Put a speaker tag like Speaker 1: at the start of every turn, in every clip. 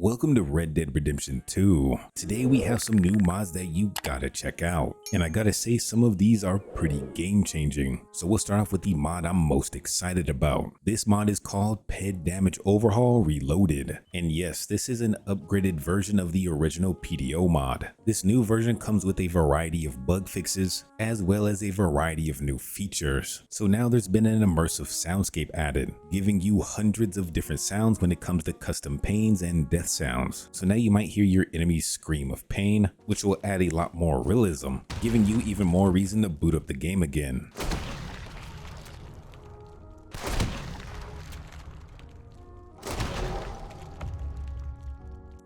Speaker 1: Welcome to Red Dead Redemption 2. Today we have some new mods that you gotta check out. And I gotta say some of these are pretty game changing. So we'll start off with the mod I'm most excited about. This mod is called Ped Damage Overhaul Reloaded. And yes, this is an upgraded version of the original PDO mod. This new version comes with a variety of bug fixes as well as a variety of new features. So now there's been an immersive soundscape added, giving you hundreds of different sounds when it comes to custom pains and death sounds. So now you might hear your enemies scream of pain, which will add a lot more realism, giving you even more reason to boot up the game again.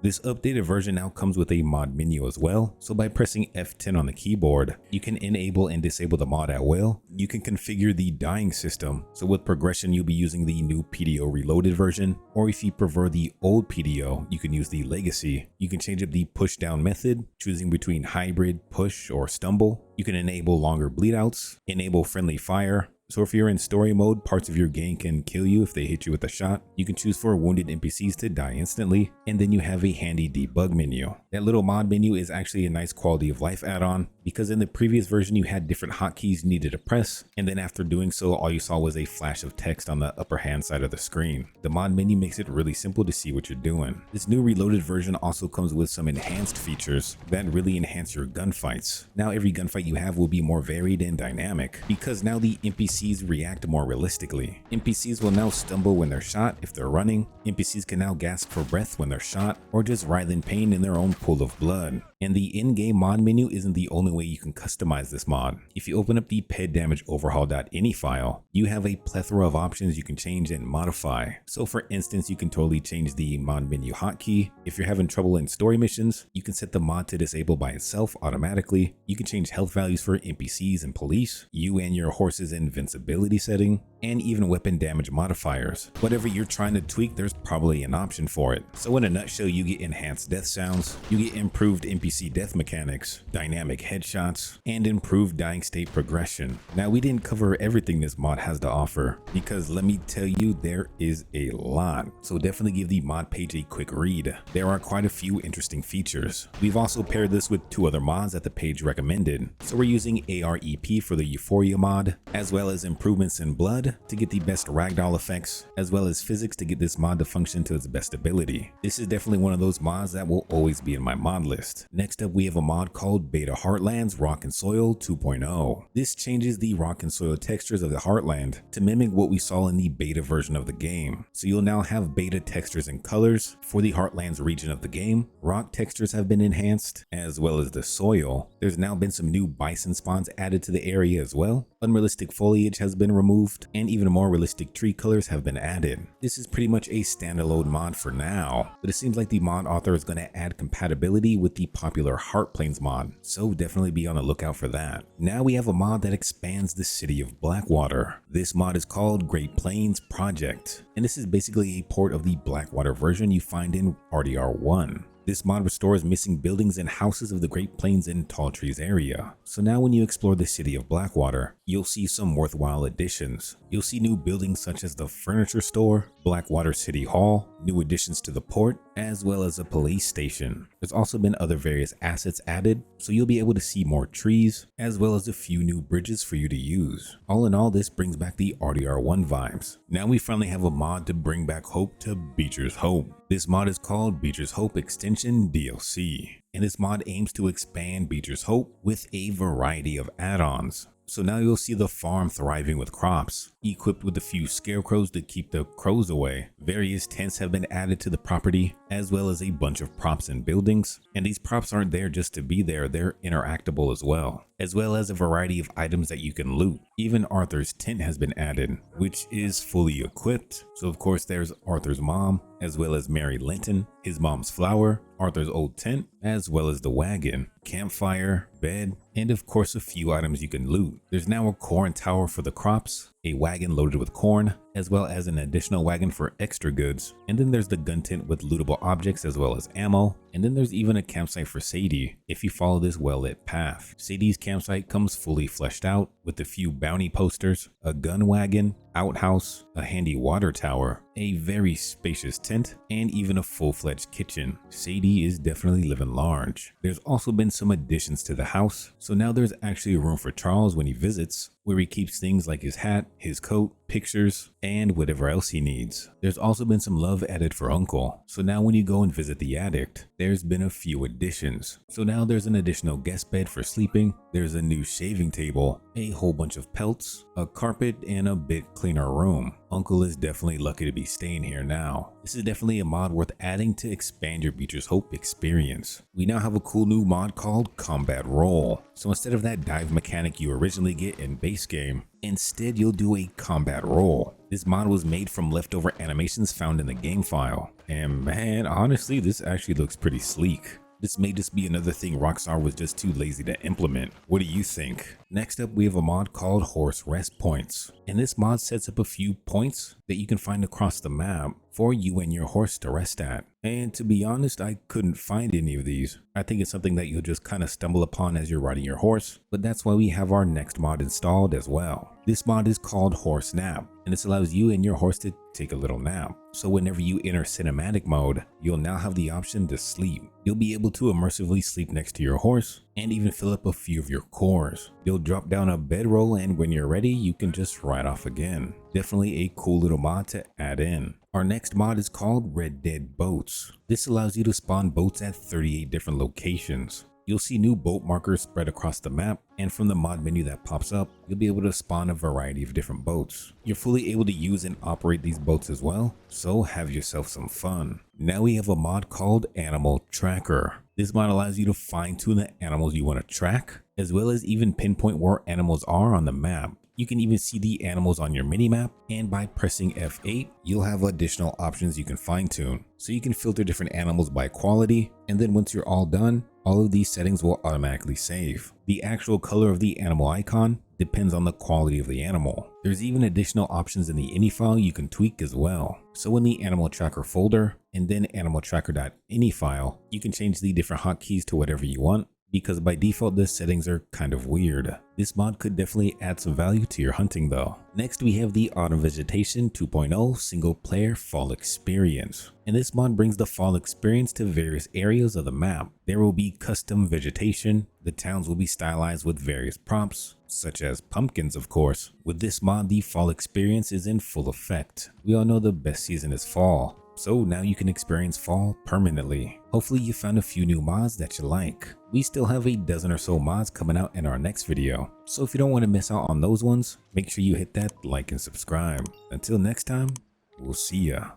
Speaker 1: This updated version now comes with a mod menu as well, so by pressing F10 on the keyboard, you can enable and disable the mod at will. You can configure the dying system, so with progression you'll be using the new PDO reloaded version, or if you prefer the old PDO, you can use the legacy. You can change up the push down method, choosing between hybrid, push, or stumble. You can enable longer bleedouts, enable friendly fire. So if you're in story mode, parts of your gang can kill you if they hit you with a shot. You can choose for wounded NPCs to die instantly, and then you have a handy debug menu. That little mod menu is actually a nice quality of life add-on, because in the previous version you had different hotkeys you needed to press, and then after doing so all you saw was a flash of text on the upper hand side of the screen. The mod menu makes it really simple to see what you're doing. This new reloaded version also comes with some enhanced features that really enhance your gunfights. Now every gunfight you have will be more varied and dynamic, because now the NPCs react more realistically. NPCs will now stumble when they're shot if they're running. NPCs can now gasp for breath when they're shot, or just writhe in pain in their own pool of blood. And the in-game mod menu isn't the only way you can customize this mod. If you open up the Ped Damage Overhaul.ini file, you have a plethora of options you can change and modify. So for instance, you can totally change the mod menu hotkey. If you're having trouble in story missions, you can set the mod to disable by itself automatically. You can change health values for NPCs and police, you and your horse's invincibility setting, and even weapon damage modifiers. Whatever you're trying to tweak, there's probably an option for it. So in a nutshell, you get enhanced death sounds, you get improved NPC death mechanics, dynamic headshots, and improved dying state progression. Now we didn't cover everything this mod has to offer, because let me tell you, there is a lot. So definitely give the mod page a quick read. There are quite a few interesting features. We've also paired this with two other mods that the page recommended. So we're using AREP for the Euphoria mod, as well as improvements in blood to get the best ragdoll effects, as well as physics to get this mod to function to its best ability. This is definitely one of those mods that will always be in my mod list. Next up, we have a mod called Beta Heartlands Rock and Soil 2.0. This changes the rock and soil textures of the Heartland to mimic what we saw in the beta version of the game. So you'll now have beta textures and colors for the Heartlands region of the game. Rock textures have been enhanced, as well as the soil. There's now been some new bison spawns added to the area as well. Unrealistic foliage has been removed, and even more realistic tree colors have been added. This is pretty much a standalone mod for now, but it seems like the mod author is going to add compatibility with the popular Heartlands mod, so definitely be on the lookout for that. Now we have a mod that expands the city of Blackwater. This mod is called Great Plains Project, and this is basically a port of the Blackwater version you find in RDR2. This mod restores missing buildings and houses of the Great Plains and Tall Trees area. So now when you explore the city of Blackwater, you'll see some worthwhile additions. You'll see new buildings such as the furniture store, Blackwater City Hall, new additions to the port, as well as a police station. There's also been other various assets added, so you'll be able to see more trees, as well as a few new bridges for you to use. All in all, this brings back the RDR1 vibes. Now we finally have a mod to bring back hope to Beecher's Hope. This mod is called Beecher's Hope Extension DLC, and this mod aims to expand Beecher's Hope with a variety of add-ons. So now you'll see the farm thriving with crops, equipped with a few scarecrows to keep the crows away. Various tents have been added to the property, as well as a bunch of props and buildings. And these props aren't there just to be there, they're interactable as well as a variety of items that you can loot. Even Arthur's tent has been added, which is fully equipped. So of course there's Arthur's mom, as well as Mary Linton, his mom's flower, Arthur's old tent, as well as the wagon. campfire, bed, and of course a few items you can loot. There's now a corn tower for the crops, a wagon loaded with corn, as well as an additional wagon for extra goods. And then there's the gun tent with lootable objects as well as ammo. And then there's even a campsite for Sadie if you follow this well-lit path. Sadie's campsite comes fully fleshed out with a few bounty posters, a gun wagon, outhouse, a handy water tower, a very spacious tent, and even a full-fledged kitchen. Sadie is definitely living large. There's also been some additions to the house, so now there's actually a room for Charles when he visits, where he keeps things like his hat, his coat, pictures, and whatever else he needs. There's also been some love added for Uncle, so now when you go and visit the addict, there's been a few additions. So now there's an additional guest bed for sleeping, there's a new shaving table, a whole bunch of pelts, a carpet, and a bit cleaner room. Uncle is definitely lucky to be staying here now. This is definitely a mod worth adding to expand your Beecher's Hope experience. We now have a cool new mod called Combat Roll. So instead of that dive mechanic you originally get in base game, instead you'll do a combat roll. This mod was made from leftover animations found in the game file. And man, honestly, this actually looks pretty sleek. This may just be another thing Rockstar was just too lazy to implement. What do you think? Next up, we have a mod called Horse Rest Points. And this mod sets up a few points that you can find across the map for you and your horse to rest at. And to be honest, I couldn't find any of these. I think it's something that you'll just kind of stumble upon as you're riding your horse, but that's why we have our next mod installed as well. This mod is called Horse Nap, and this allows you and your horse to take a little nap. So whenever you enter cinematic mode, you'll now have the option to sleep. You'll be able to immersively sleep next to your horse and even fill up a few of your cores. You'll drop down a bedroll, and when you're ready, you can just ride off again. Definitely a cool little mod to add in. Our next mod is called Red Dead Boats. This allows you to spawn boats at 38 different locations. You'll see new boat markers spread across the map, and from the mod menu that pops up, you'll be able to spawn a variety of different boats. You're fully able to use and operate these boats as well, so have yourself some fun. Now we have a mod called AnimalTracker. This mod allows you to fine-tune the animals you want to track, as well as even pinpoint where animals are on the map. You can even see the animals on your minimap, and by pressing F8, you'll have additional options you can fine-tune. So you can filter different animals by quality, and then once you're all done, all of these settings will automatically save. The actual color of the animal icon depends on the quality of the animal. There's even additional options in the ini file you can tweak as well. So in the Animal Tracker folder, and then animaltracker.ini file, you can change the different hotkeys to whatever you want, because by default the settings are kind of weird. This mod could definitely add some value to your hunting though. Next we have the Autumn Vegetation 2.0 single player fall experience. And this mod brings the fall experience to various areas of the map. There will be custom vegetation, the towns will be stylized with various props, such as pumpkins of course. With this mod the fall experience is in full effect. We all know the best season is fall, so now you can experience fall permanently. Hopefully you found a few new mods that you like. We still have a dozen or so mods coming out in our next video, so if you don't want to miss out on those ones, make sure you hit that like and subscribe. Until next time, we'll see ya.